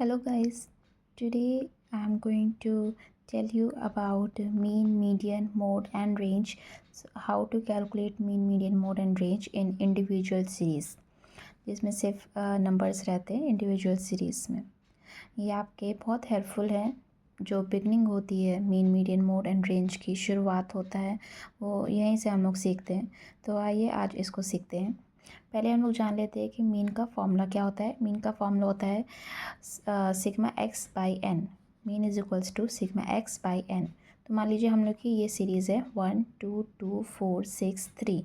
Hello guys, today I am going to tell you about mean, median, mode and range. So how to calculate mean, median, mode and range in individual series, जिसमें सिर्फ numbers रहते हैं individual series में। ये आपके बहुत helpful है। जो बिगनिंग होती है mean, median, mode and range की, शुरुआत होता है वो यहीं से हम लोग सीखते हैं। तो आइए आज इसको सीखते हैं। पहले हम लोग जान लेते हैं कि मीन का फॉर्मूला क्या होता है। मीन का फॉर्मूला होता है sigma x by n. Mean is equals to sigma x by n. तो मान लीजिए हम लोग की ये सीरीज़ है 1 2 2 4 6 3।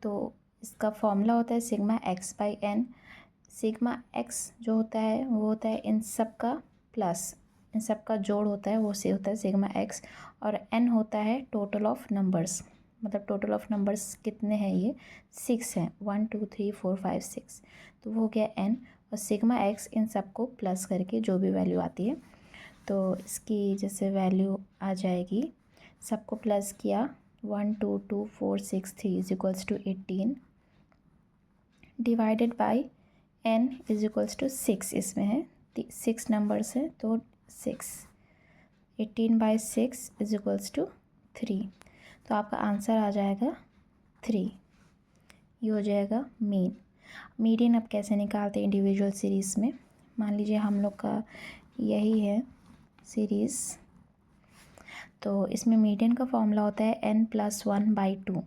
तो इसका फॉर्मूला होता है sigma x by n. Sigma x जो होता है वो होता है इन सब का प्लस, इन सब का जोड़ होता है, वो से होता है सिग्मा एक्स। और एन होता है टोटल ऑफ नंबर्स, मतलब टोटल ऑफ नंबर्स कितने हैं, ये 6 हैं, 1 2 3 4 5 6। तो वो हो गया एन। और सिग्मा एक्स इन सब को प्लस करके जो भी वैल्यू आती है, तो इसकी जैसे वैल्यू आ जाएगी, सबको प्लस किया 1 2 2 4 6 3 is equals to 18 divided by n is equals to 6। इसमें है 6 नंबर्स हैं तो 6, 18/6 इज इक्वल्स टू 3। तो आपका आंसर आ जाएगा 3। ये हो जाएगा मीन। मीडियन अब कैसे निकालते हैं इंडिविजुअल सीरीज़ में। मान लीजिए हम लोग का यही है सीरीज़, तो इसमें मीडियन का फॉर्मूला होता है n+1/2।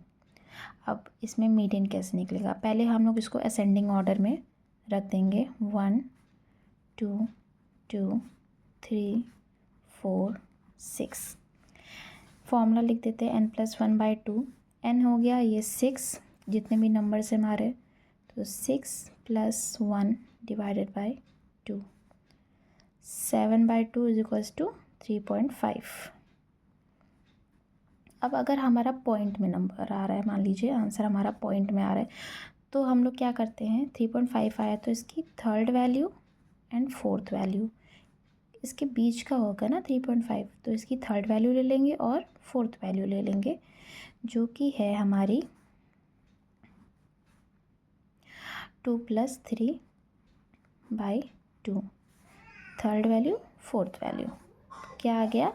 अब इसमें मीडियन कैसे निकलेगा, पहले हम लोग इसको असेंडिंग ऑर्डर में रख देंगे। 1 2 2 3 4 6। फॉर्मूला लिख देते हैं n+1/2। n हो गया ये 6, जितने भी नंबर से हमारे, तो 6 + 1 divided by 2, 7/2 is equals to 3.5। अब अगर हमारा पॉइंट में नंबर आ रहा है, मान लीजिए आंसर हमारा पॉइंट में आ रहा है, तो हम लोग क्या करते हैं, 3.5 आया तो इसकी third value and fourth value, इसके बीच का होगा ना 3.5, तो इसकी थर्ड वैल्यू ले लेंगे और फोर्थ वैल्यू ले लेंगे, जो कि है हमारी 2 + 3/2। थर्ड वैल्यू फोर्थ वैल्यू क्या आ गया,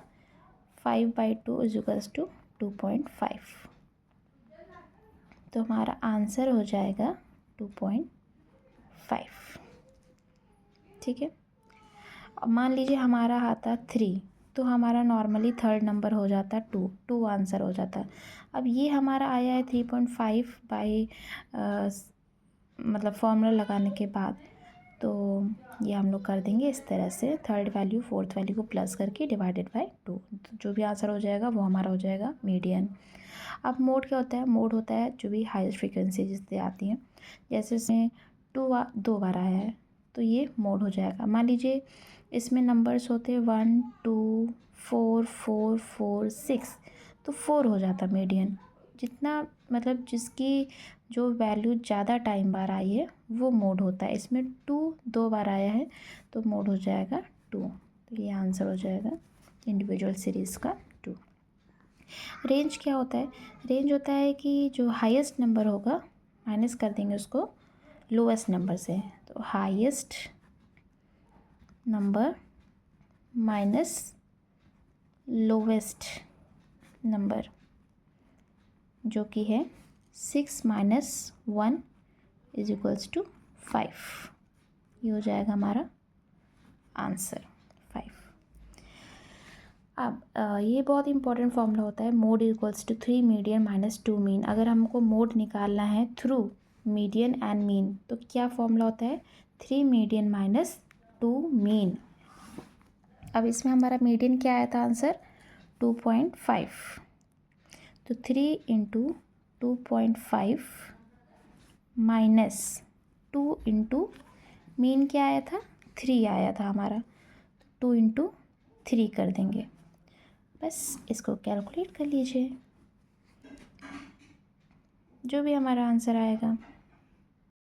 5/2 इज इक्वल्स टू 2.5। तो हमारा आंसर हो जाएगा 2.5। ठीक है। अब मान लीजिए हमारा आता 3, तो हमारा नॉर्मली थर्ड नंबर हो जाता 2 आंसर हो जाता। अब ये हमारा आया है 3.5 बाई मतलब फॉर्मूला लगाने के बाद, तो ये हम लोग कर देंगे इस तरह से, थर्ड वैल्यू फोर्थ वैल्यू को प्लस करके डिवाइडेड बाई 2। तो जो भी आंसर हो जाएगा वो हमारा हो जाएगा मीडियन। अब मोड क्या होता है, मोड होता है जो भी हाईएस्ट फ्रीक्वेंसी जिससे आती हैं, जैसे इसमें 2 बार आया है तो ये मोड हो जाएगा। मान लीजिए इसमें नंबर्स होते हैं 1 2 4 4 4 6, तो 4 हो जाता मीडियन। जितना मतलब जिसकी जो वैल्यू ज़्यादा टाइम बार आई है वो मोड होता है। इसमें 2 बार आया है तो मोड हो जाएगा 2। तो ये आंसर हो जाएगा इंडिविजुअल सीरीज़ का 2। रेंज क्या होता है, रेंज होता है कि जो हाईएस्ट नंबर होगा माइनस कर देंगे उसको लोएस्ट नंबर से, तो highest number minus lowest number, जो कि है 6 - 1 इज इक्वल्स टू 5। ये हो जाएगा हमारा आंसर 5। अब ये बहुत इंपॉर्टेंट फॉर्मूला होता है, mode equals to 3 median -2 mean. अगर हमको मोड निकालना है थ्रू मीडियन एंड मीन, तो क्या फॉर्मूला होता है, 3 मीडियन -2 मीन। अब इसमें हमारा मीडियन क्या आया था आंसर, 2.5। तो 3 × 2.5 -2 × मीन क्या आया था, 3 आया था हमारा, 2 × 3 कर देंगे। बस इसको कैलकुलेट कर लीजिए, जो भी हमारा आंसर आएगा।